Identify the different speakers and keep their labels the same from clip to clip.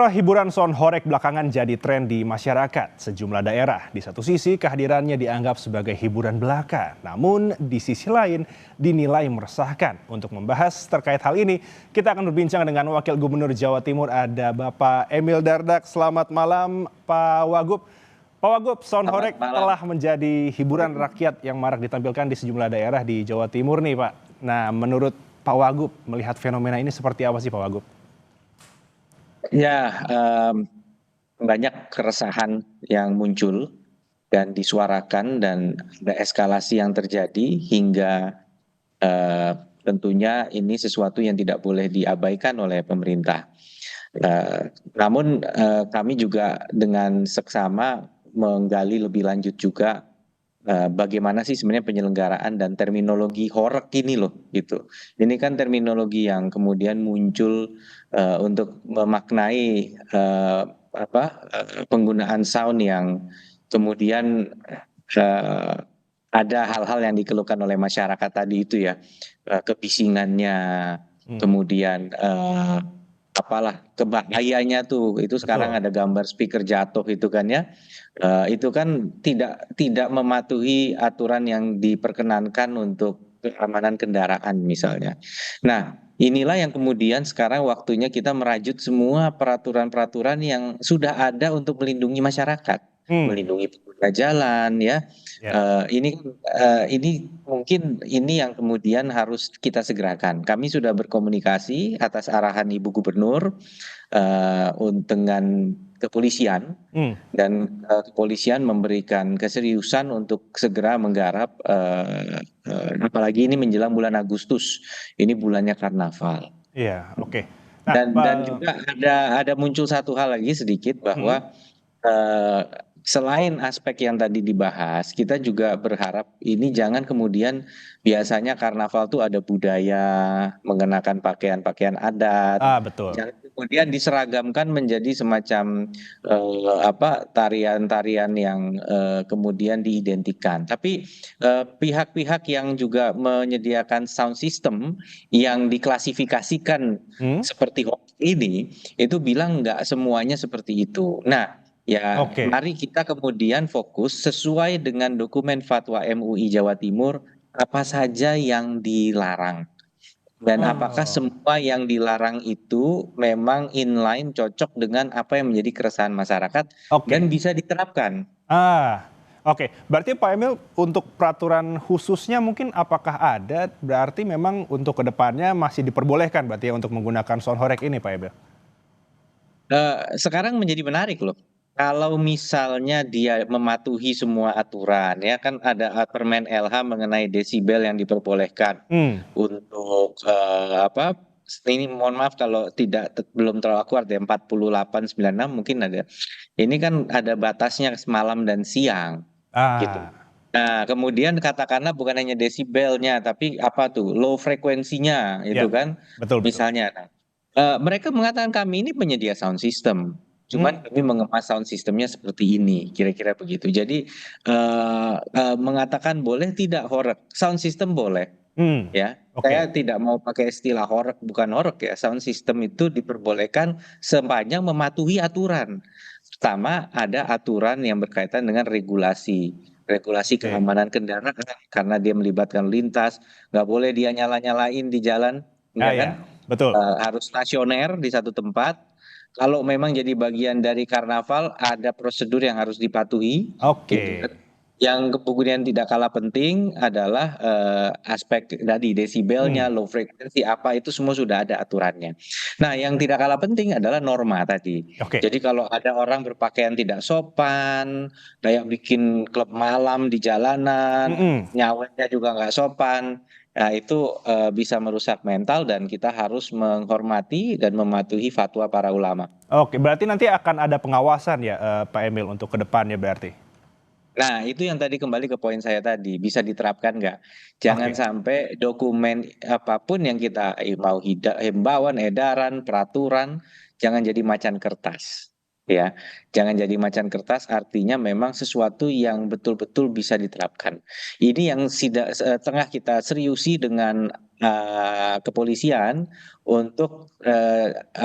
Speaker 1: Hiburan sound horeg belakangan jadi tren di masyarakat sejumlah daerah. Di satu sisi kehadirannya dianggap sebagai hiburan belaka, namun di sisi lain dinilai meresahkan. Untuk membahas terkait hal ini, kita akan berbincang dengan Wakil Gubernur Jawa Timur, ada Bapak Emil Dardak. Selamat malam Pak Wagub. Pak Wagub, sound horeg telah menjadi hiburan rakyat yang marak ditampilkan di sejumlah daerah di Jawa Timur nih Pak. Nah, menurut Pak Wagub, melihat fenomena ini seperti apa sih Pak Wagub?
Speaker 2: Ya, banyak keresahan yang muncul dan disuarakan dan ada eskalasi yang terjadi hingga tentunya ini sesuatu yang tidak boleh diabaikan oleh pemerintah. Namun kami juga dengan seksama menggali lebih lanjut juga bagaimana sih sebenarnya penyelenggaraan dan terminologi horeg ini loh gitu. Ini kan terminologi yang kemudian muncul untuk memaknai penggunaan sound yang kemudian uh, ada hal-hal yang dikeluhkan oleh masyarakat tadi itu ya, kebisingannya, kemudian apalah kebahayanya tuh itu sekarang
Speaker 1: Betul.
Speaker 2: ada gambar speaker jatuh itu kan ya. Itu kan tidak mematuhi aturan yang diperkenankan untuk keamanan kendaraan misalnya. Nah, inilah yang kemudian sekarang waktunya kita merajut semua peraturan-peraturan yang sudah ada untuk melindungi masyarakat,
Speaker 1: Hmm,
Speaker 2: melindungi pengguna jalan ya.
Speaker 1: ya.
Speaker 2: Ini mungkin ini yang kemudian harus kita segerakan. Kami sudah berkomunikasi atas arahan Ibu Gubernur dengan kepolisian
Speaker 1: Hmm.
Speaker 2: dan kepolisian memberikan keseriusan untuk segera menggarap apalagi ini menjelang bulan Agustus. Ini bulannya karnaval.
Speaker 1: Iya, oke. Nah,
Speaker 2: Dan juga ada muncul satu hal lagi sedikit
Speaker 1: mhm,
Speaker 2: bahwa eh, selain aspek yang tadi dibahas, kita juga berharap ini jangan kemudian biasanya karnaval tuh ada budaya mengenakan pakaian-pakaian adat,
Speaker 1: betul.
Speaker 2: jangan kemudian diseragamkan menjadi semacam tarian-tarian yang kemudian diidentikan. Tapi pihak-pihak yang juga menyediakan sound system yang diklasifikasikan
Speaker 1: Hmm,
Speaker 2: seperti hoax ini itu bilang nggak semuanya seperti itu. Nah, ya
Speaker 1: oke.
Speaker 2: mari kita kemudian fokus sesuai dengan dokumen fatwa MUI Jawa Timur apa saja yang dilarang dan apakah
Speaker 1: Oh,
Speaker 2: semua yang dilarang itu memang inline cocok dengan apa yang menjadi keresahan masyarakat dan
Speaker 1: oke.
Speaker 2: bisa diterapkan.
Speaker 1: Oke. Berarti Pak Emil untuk peraturan khususnya mungkin apakah ada, berarti memang untuk kedepannya masih diperbolehkan berarti ya untuk menggunakan sound horeg ini Pak Emil?
Speaker 2: Sekarang menjadi menarik loh. Kalau misalnya dia mematuhi semua aturan, ya kan ada Permen LH mengenai desibel yang diperbolehkan
Speaker 1: Hmm,
Speaker 2: untuk ini mohon maaf kalau belum terlalu akurat ya 4896 mungkin ada. Ini kan ada batasnya malam dan siang gitu.
Speaker 1: ah,
Speaker 2: Nah, kemudian katakanlah bukan hanya desibelnya tapi apa tuh low frekuensinya itu
Speaker 1: ya,
Speaker 2: kan
Speaker 1: betul betul.
Speaker 2: misalnya. Nah, mereka mengatakan kami ini penyedia sound system. Cuman
Speaker 1: Hmm,
Speaker 2: kami mengemas sound systemnya seperti ini, kira-kira begitu. Jadi mengatakan boleh tidak horeg, sound system boleh,
Speaker 1: hmm,
Speaker 2: ya.
Speaker 1: oke.
Speaker 2: Saya tidak mau pakai istilah horeg, bukan horeg ya. Sound system itu diperbolehkan sepanjang mematuhi aturan. Pertama, ada aturan yang berkaitan dengan regulasi, regulasi
Speaker 1: Oke.
Speaker 2: keamanan kendaraan karena dia melibatkan lintas, nggak boleh dia nyala-nyalain di jalan,
Speaker 1: Ah,
Speaker 2: ya kan?
Speaker 1: ya, betul.
Speaker 2: Harus stasioner di satu tempat. Kalau memang jadi bagian dari karnaval, ada prosedur yang harus dipatuhi,
Speaker 1: Oke.
Speaker 2: gitu kan. Yang kemudian tidak kalah penting adalah aspek tadi
Speaker 1: Hmm,
Speaker 2: desibelnya, low frequency apa itu semua sudah ada aturannya. Nah, yang tidak kalah penting adalah norma tadi.
Speaker 1: oke.
Speaker 2: Jadi kalau ada orang berpakaian tidak sopan, kayak bikin klub malam di jalanan,
Speaker 1: Mhm.
Speaker 2: nyawanya juga nggak sopan, nah itu bisa merusak mental dan kita harus menghormati dan mematuhi fatwa para ulama.
Speaker 1: Oke, berarti nanti akan ada pengawasan ya, Pak Emil untuk ke depannya berarti?
Speaker 2: Nah, itu yang tadi kembali ke poin saya tadi, bisa diterapkan nggak? Jangan
Speaker 1: Oke.
Speaker 2: sampai dokumen apapun yang kita mau himbauan, edaran, peraturan, jangan jadi macan kertas. ya. Jangan jadi macan kertas artinya memang sesuatu yang betul-betul bisa diterapkan. Ini yang tengah kita seriusi dengan kepolisian untuk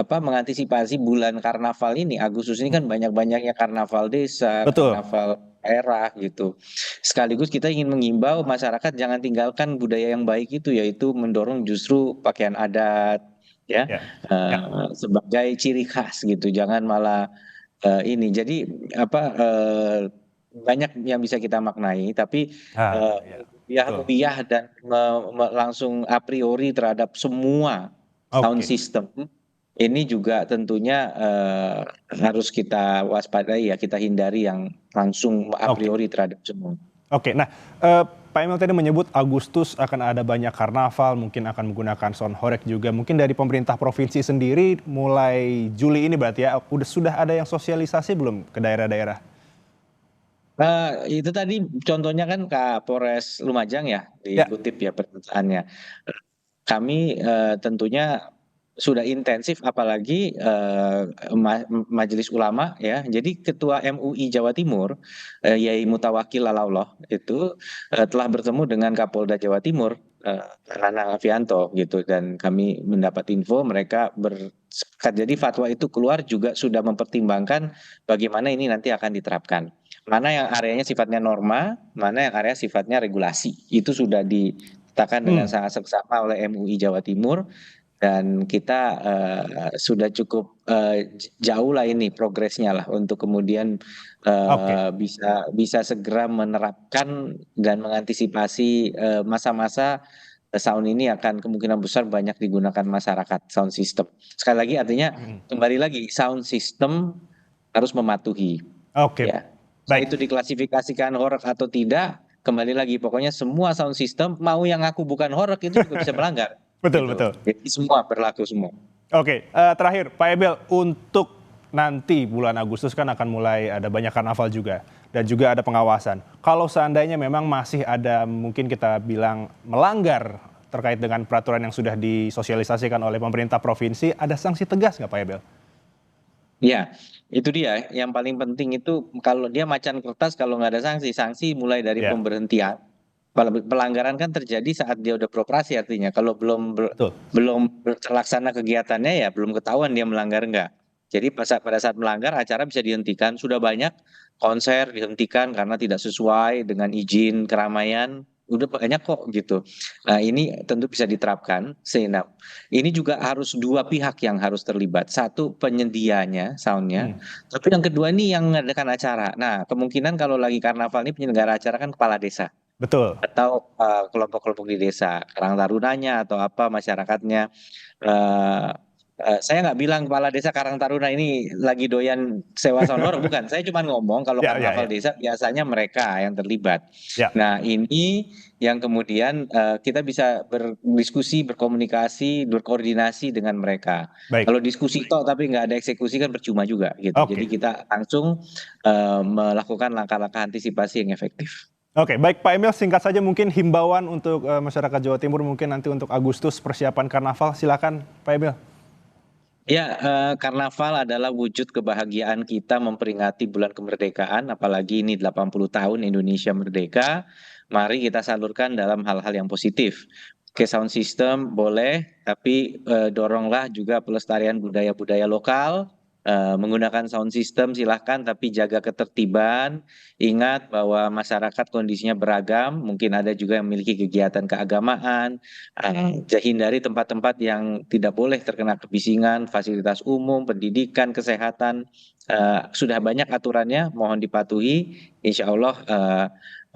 Speaker 2: mengantisipasi bulan karnaval ini. Agustus ini kan banyak-banyaknya karnaval desa,
Speaker 1: Betul.
Speaker 2: karnaval daerah gitu. Sekaligus kita ingin mengimbau masyarakat jangan tinggalkan budaya yang baik itu, yaitu mendorong justru pakaian adat ya,
Speaker 1: Ya. Ya.
Speaker 2: sebagai ciri khas gitu. Jangan malah ini. Jadi banyak yang bisa kita maknai, tapi
Speaker 1: Ya. Betul.
Speaker 2: rupiah dan langsung a priori terhadap semua sound
Speaker 1: Oke.
Speaker 2: system ini juga tentunya harus kita waspadai ya, kita hindari yang langsung a
Speaker 1: Oke.
Speaker 2: priori terhadap semua.
Speaker 1: Oke, nah, Pak Emil tadi menyebut Agustus akan ada banyak karnaval, mungkin akan menggunakan sound horeg juga. Mungkin dari pemerintah provinsi sendiri mulai Juli ini berarti ya, sudah ada yang sosialisasi belum ke daerah-daerah?
Speaker 2: Itu tadi contohnya kan Kapolres Lumajang ya,
Speaker 1: Ya.
Speaker 2: dikutip ya pernyataannya. Kami tentunya sudah intensif, apalagi Majelis Ulama ya. Jadi Ketua MUI Jawa Timur, Yai Mutawakil Lalaullah itu telah bertemu dengan Kapolda Jawa Timur, Nanang Afianto gitu, dan kami mendapat info mereka bersepakat. Jadi fatwa itu keluar juga sudah mempertimbangkan bagaimana ini nanti akan diterapkan. Mana yang areanya sifatnya norma, mana yang area sifatnya regulasi. Itu sudah dikatakan dengan sangat seksama oleh MUI Jawa Timur, dan kita sudah cukup jauh lah ini progresnya lah untuk kemudian
Speaker 1: Oke.
Speaker 2: bisa segera menerapkan dan mengantisipasi masa-masa sound ini akan kemungkinan besar banyak digunakan masyarakat, sound system. Sekali lagi artinya kembali lagi sound system harus mematuhi
Speaker 1: Oke,
Speaker 2: ya.
Speaker 1: baik.
Speaker 2: Itu diklasifikasikan horeg atau tidak, kembali lagi pokoknya semua sound system mau yang ngaku bukan horeg itu juga bisa melanggar.
Speaker 1: Betul,
Speaker 2: Gitu.
Speaker 1: betul.
Speaker 2: Jadi semua berlaku semua.
Speaker 1: Oke, terakhir Pak Emil, untuk nanti bulan Agustus kan akan mulai ada banyak karnaval juga dan juga ada pengawasan. Kalau seandainya memang masih ada mungkin kita bilang melanggar terkait dengan peraturan yang sudah disosialisasikan oleh pemerintah provinsi, ada sanksi tegas nggak Pak Emil?
Speaker 2: Ya, itu dia. Yang paling penting itu kalau dia macan kertas, kalau nggak ada sanksi, sanksi mulai dari
Speaker 1: Ya,
Speaker 2: pemberhentian. Kalau pelanggaran kan terjadi saat dia udah beroperasi, artinya kalau
Speaker 1: betul.
Speaker 2: belum terlaksana kegiatannya ya belum ketahuan dia melanggar enggak. Jadi pada saat melanggar acara bisa dihentikan. Sudah banyak konser dihentikan karena tidak sesuai dengan izin keramaian. Udah banyak kok gitu. Nah ini tentu bisa diterapkan. Sehingga ini juga harus dua pihak yang harus terlibat. Satu penyedianya soundnya, tapi yang kedua ini yang mengadakan acara. Nah kemungkinan kalau lagi karnaval ini penyelenggara acara kan kepala desa
Speaker 1: Betul.
Speaker 2: atau kelompok-kelompok di desa, Karang Tarunanya atau apa masyarakatnya. Eee saya nggak bilang kepala desa Karang Taruna ini lagi doyan sewa sound horeg, bukan. Saya cuma ngomong kalau
Speaker 1: Ya, ya,
Speaker 2: karnaval
Speaker 1: ya.
Speaker 2: desa biasanya mereka yang terlibat.
Speaker 1: Ya,
Speaker 2: Nah ini yang kemudian kita bisa berdiskusi, berkomunikasi, berkoordinasi dengan mereka.
Speaker 1: baik.
Speaker 2: Kalau diskusi toh tapi nggak ada eksekusi kan percuma juga gitu. Jadi
Speaker 1: Oke.
Speaker 2: kita langsung melakukan langkah-langkah antisipasi yang efektif.
Speaker 1: Oke, baik Pak Emil, singkat saja mungkin himbauan untuk masyarakat Jawa Timur mungkin nanti untuk Agustus persiapan karnaval, silakan Pak Emil.
Speaker 2: Ya, karnaval adalah wujud kebahagiaan kita memperingati bulan kemerdekaan, apalagi ini 80 tahun Indonesia merdeka. Mari kita salurkan dalam hal-hal yang positif. Oke, sound system boleh, tapi doronglah juga pelestarian budaya-budaya lokal. Menggunakan sound system silahkan, tapi jaga ketertiban. Ingat bahwa masyarakat kondisinya beragam, mungkin ada juga yang memiliki kegiatan keagamaan. Hindari tempat-tempat yang tidak boleh terkena kebisingan, fasilitas umum, pendidikan, kesehatan. Sudah banyak aturannya, mohon dipatuhi. Insya Allah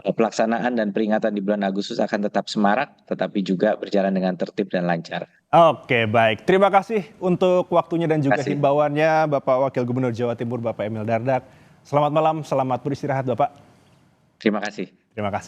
Speaker 2: pelaksanaan dan peringatan di bulan Agustus akan tetap semarak, tetapi juga berjalan dengan tertib dan lancar.
Speaker 1: Oke, baik. Terima kasih untuk waktunya dan
Speaker 2: Terima
Speaker 1: juga
Speaker 2: kasih.
Speaker 1: himbauannya Bapak Wakil Gubernur Jawa Timur Bapak Emil Dardak. Selamat malam, selamat beristirahat Bapak.
Speaker 2: Terima kasih.
Speaker 1: Terima kasih.